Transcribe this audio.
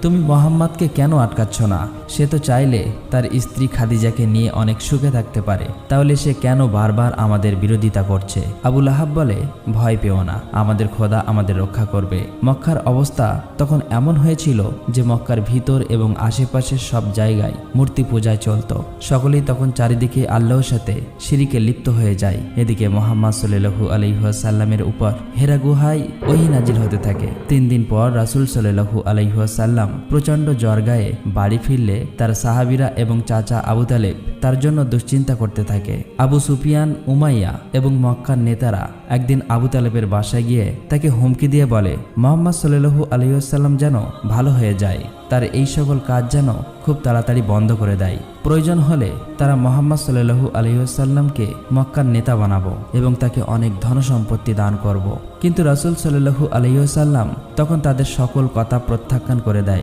তুমি মুহাম্মাদকে কেন আটকাচ্ছ না? সে তো চাইলে তার স্ত্রী খাদিজাকে নিয়ে অনেক সুখে থাকতে পারে, তাহলে সে কেন বারবার আমাদের বিরোধিতা করছে? আবু লাহাব বলে, ভয় পেও না, আমাদের খোদা আমাদের রক্ষা করবে। মক্কার অবস্থা তখন এমন হয়েছিল যে মক্কার ভিতর এবং আশেপাশের সব জায়গায় মূর্তি পূজায় চলত। সকলেই তখন চারিদিকে আল্লাহর সাথে শিরিকে লিপ্ত হয়ে যায়। এদিকে মুহাম্মদ সাল্লাল্লাহু আলাইহি ওয়াসাল্লামের উপর হেরা গুহায় ওহী নাজিল হতে থাকে। 3 দিন পর রাসূল সাল্লাল্লাহু আলাইহি ওয়াসাল্লাম প্রচণ্ড জ্বর গায়ে বাড়ি ফিরলে তার সাহাবীরা এবং চাচা আবু তালেব তার জন্য দুশ্চিন্তা করতে থাকে। আবু সুফিয়ান, উমাইয়া এবং মক্কার নেতারা একদিন আবু তালেবের বাসায় গিয়ে তাকে হুমকি দিয়ে বলে, মুহাম্মদ সাল্লাল্লাহু আলাইহি ওয়াসাল্লাম যেন ভালো হয়ে যায়, তার এই সকল কাজ যেন খুব তাড়াতাড়ি বন্ধ করে দেয়। প্রয়োজন হলে তারা মুহাম্মদ সাল্লাল্লাহু আলাইহি ওয়াসাল্লামকে মক্কার নেতা বানাবো এবং তাকে অনেক ধনসম্পত্তি দান করব। কিন্তু রাসূল সাল্লাল্লাহু আলাইহি ওয়াসাল্লাম তখন তাদের সকল কথা প্রত্যাখ্যান করে দেয়।